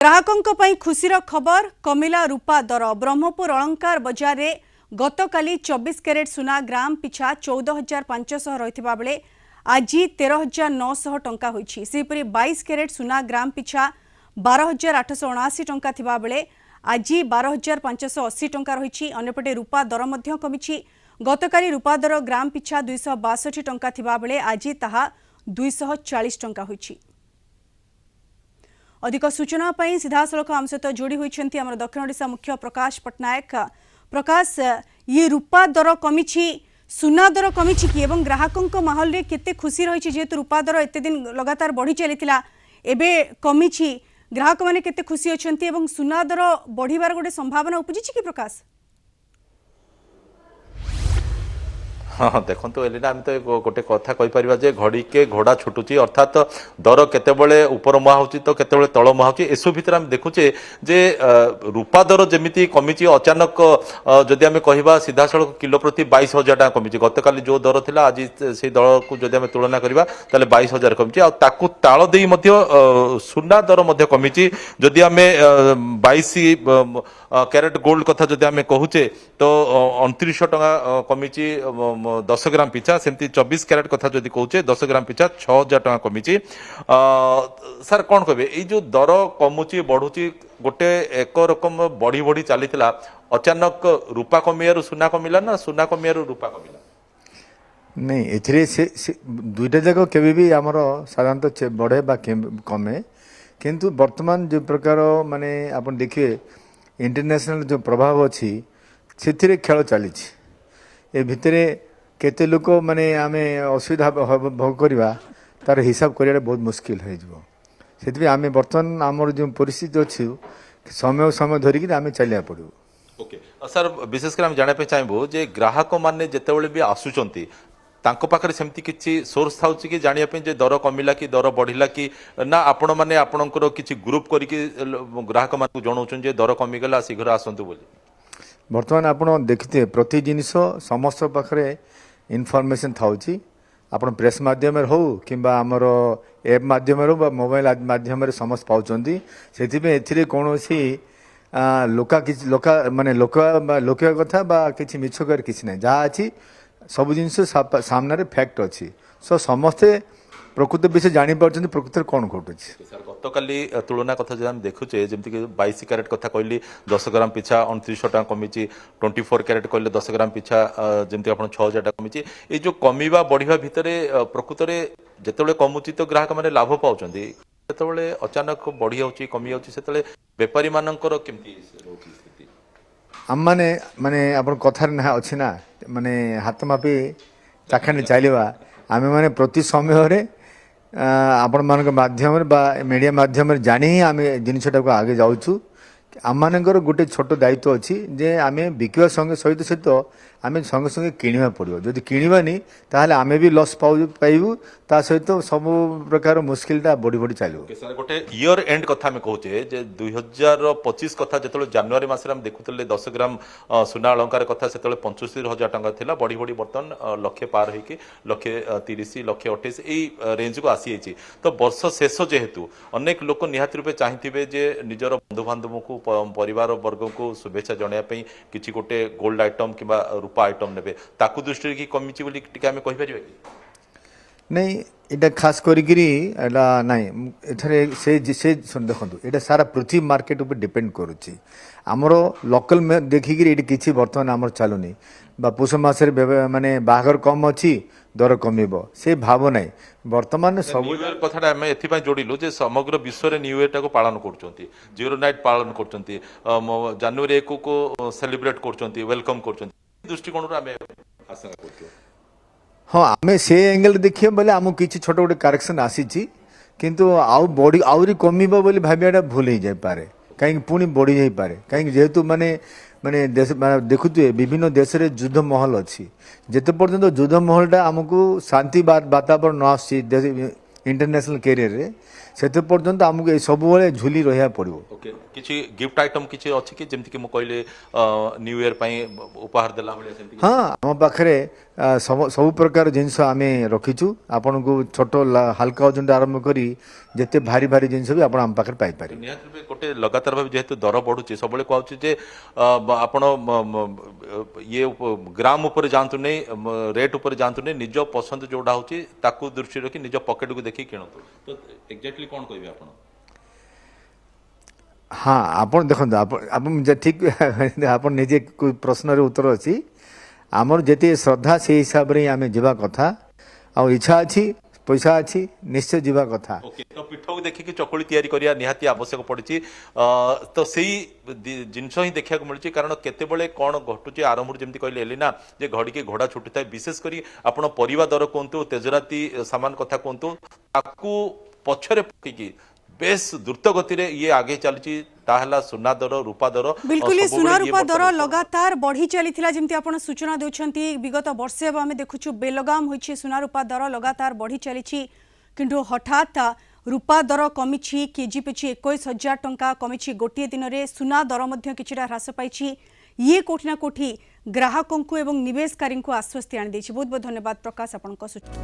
ग्राहकों पई खुशीर खबर कमिला रूपा दर ब्रह्मपुर अलंकार बजार रे गतकाली 24 कैरेट सुना ग्राम पिछा 14,500 रही बेले आज 13,900 टंका होईछि। सेपरि 22 कैरेट सुना ग्राम पिछा 12,879 टंका थिबा बेले आज 12,580 टंका रही। अन्यपटे रूपा दर मध्य कमिछि। गतकाली रूपा दर ग्राम पिछा 262 टंका थिबा बेले आज ताहा 240 टंका होईछि। अधिक सूचना पाई सीधा सड़क आम सहित जोड़ी होती आम दक्षिण ओडिशा मुख्य प्रकाश पट्टनायक। प्रकाश, ये रूपा दर कमी सुना दर कमी कि एवं ग्राहकों माहौल रे केते खुशी रही जेहेतु रूपा दर एते दिन लगातार बढ़ी चली एबे कमी ग्राहक मैंने केते खुशी अच्छा एवं सुना दर बढ़िबार गोटे संभावना उपजी कि प्रकाश? हाँ देखो एलिना आम तो गोटे कथा कहीपर जे घड़ी के घोड़ा छुटुची अर्थात दर केतेबेले उपर मुहा हो तो केतेबेले तल मुहा हो एसबू भितर आम देखुचे जे रूपा दर जमी कमी अचानक जदि आम कह सीधा सड़क किलो प्रति 22,000 टका कमी। गतकाली जो दर थिला आज से दर को जदि आम तुलना करवा ताले 22,000 कमी ताकू ताल दे सुना दर कमी। जदि आम 22 कैरेट गोल्ड कथा जदि आम कहूचे तो 2900 टका कमी 10 ग्राम पिछा। सेमती 24 कैरेट कथा जदि कहूचे 10 ग्राम पिछा 6,000 टका कमी। सर कौन कहे ये जो दर कमुची बढ़ुची गोटे एक रकम बढ़ी बढ़ी चली अचानक रूपा कमियारू सुना कमिला ना सुना कमियारू रूपा कमिला? नहीं एथिरे से दुईटा जाक केबे भी आमर साधारणतः बढ़े बा कमे किंतु वर्तमान जो प्रकार माने आपण देखिए इंटरनेशनल जो प्रभाव अच्छी से खेल चली ए भितरे केते लोक माने आमे असुविधा भोग करवा तार हिसाब करिया बहुत मुश्किल हो आमे वर्तमान आमर जो परिस्थिति अच्छी समय समय धरिकी आमे चलिया पड़ो। ओके सर विशेषकर आम जाना चाहबू जे ग्राहक माने जेतेबेले भी आसुचंती तांको पाखरे सेमती किछि सोर्स थाउछि कि जानिया पे जे दर कमिला कि दर बढ़िला कि ना आपण माने आपणकर किछि ग्रुप करिकि ग्राहक मानकु जणाउछन जे दर कमी गला शीघ्र आसंतु बोली? वर्तमान आपण देखिते प्रति जिनिस समस्त पाखरे इनफॉरमेशन थाउछि आपण प्रेस माध्यम हो किंबा आमर एप माध्यम हो बा मोबाइल माध्यम समस्त पाउछंती सेथिबे एथिरे कोनोसी लोका माने लोका कथा बा किछि मिछकर किछि नै जा अछि सब जिनस सामने फैक्ट अच्छी सो समस्ते प्रकृत विषय जानी पार्टी प्रकृत कौन घटुच। सर गतकाली तुलना कथा जब आम देखुचे जमीक 22 कैरेट कथा कहली 10 ग्राम पिछा 2900 टका कमी। 24 कैरेट कहले 10 ग्राम पिछा जमी आप 6,000 टका कमी। ये जो कमिवा बढ़िया भितर प्रकृत में जिते कमुची तो ग्राहक मैंने लाभ पाँच जिते अचानक बढ़ी जाऊँगी कमी जाऊँगी बेपारी मानकर केमती स्थिति आम माने माने आप कथार ना अच्छी ना माने हाथ मापी चाखाणी चलवा आम मैंने प्रति समय आपण मान माध्यम मीडिया माध्यम जानी ही आम जिनटा को आगे जाऊँ आम मानकर गोटे छोट दायित्व अच्छी जे आम बिकवा संगे सहित सहित आम संगे संगे किणवा पड़ो जदि किणवानी ताहले आम भी लस पाइबू ता सहित सब प्रकार मुस्किलटा बढ़ी बढ़ी चलो। सर गोटे इयर एंड कथा में कहूचे जे 2025 कथा जो जनवरी मसरे हम देखुले 10 ग्राम सुना अलंकार कथा से 75,000 टका थिला बढ़ी बढ़ी बर्तन लक्षे पार होगी 1,30,000 1,28,000 यही रेंज को आसी जाइए। तो वर्ष शेष जेहेतु अनेक लोक निहाती रूपे चाहिए जे निजर बंधु बांधव को परिवार वर्ग को शुभेच्छा जनाया किसी गोटे गोल्ड आइटम कि रूपा आइटम ने ताकू दृष्टि की कमी कही पार नहीं इटा खास करी नहीं एथरे से देखो ये सारा पृथ्वी मार्केट उपर डिपेंड करुच्ची आमर लोकल में देखिकी ये किसी बर्तमान आमर चलुनी पुष मसरे माने बाहर कम अच्छी दर कमिब से भाव ना बर्तमान सब कथा आम एथि जोड़िलु जे समग्र विश्व में न्यू इयर टाको पालन कर जीरो नाइट पालन कर जनवरी 1 को सेलिब्रेट कर वेलकम कर दृष्टिकोण आशा कर हाँ आम से एंगल देखिए बोले आम किसी छोट गोटे करेक्शन आसी किंतु आउ बड़ी आहरी कमिब बोली भावियाटा भूल हो जाए कहीं पुणी बढ़ी जापे कहीं जेहेतु माने माने देश देखुए विभिन्न देश में युद्ध महल अच्छी जिते पर्यटन युद्ध महलटा आमको शांति वातावरण न आसी इंटरनेशनल कैरियर रे ସେତେ ପର୍ଯ୍ୟନ୍ତ ଆମକୁ ଏ ସବୁବେଳେ ଝୁଲି ରହିବାକୁ ପଡ଼ିବ। ओके किछि गिफ्ट आइटम किछि अछि कि जेमति कि मु कहले न्यू ईयर पई उपहार देला भले सेमति हाँ आम पाखे सब प्रकार जिनस आम रखीचु आपन को छोट हाल्का ओजन आरंभ करी जिते भारी भारी जिनस भी आप पाखे पाइपर। निहाती रूपे गोटे लगातार भाव जेहेतु दर बढ़ुची सब कहूँ जे आपण ये ग्राम उपर जातु नहीं रेट उपर जातु नहीं निज पसंद जोड़ा होची ताकू दृष्टि रखी निज पॉकेट को देखी किणतु तो एक्जेक्टली कौन कहबे आपण हाँ आप देखते आप ठीक आप निजे प्रश्न उत्तर अच्छी आमर जिते श्रद्धा से हिसाब से आम जा कथा आ इच्छा अच्छी पैसा अच्छी निश्चय जा कथा। ओके तो पीठ को देखिए चकुली तैयारी करिया निहाती आवश्यक पड़ी तो सही जिनस ही देखा मिलूँ कारण केतेबेले कौन घटुचे आरंभ जमी कहले एलिना जे घड़ी के घोड़ा छुटी था विशेषकर आपण परिवा दर कहतु तेजराती सामान कथा कहतु ताकू पछरे पकईकी बेस द्रुत गति रे ये आगे चलची ताहला सुना दर रूपा दर बिल्कुल ही सुना रूपा दर लगातार बढ़ी चली जमी आप सूचना देउछंती विगत वर्षे आम देखुछु बेलगाम होइछि सुना रूपा दर लगातार बढ़ी चली किंतु हठात रूपा दर कमिछि केजी पिछि 21,000 टंका कमिछि गोटे दिन में सुना दर मध्य किछिटा ह्रास पाइछि ये कोठी ना कोठी ग्राहकों को एवं निवेशकारी को आश्वस्ति आनी देछि। बहुत बहुत धन्यवाद प्रकाश आपनका सूचना।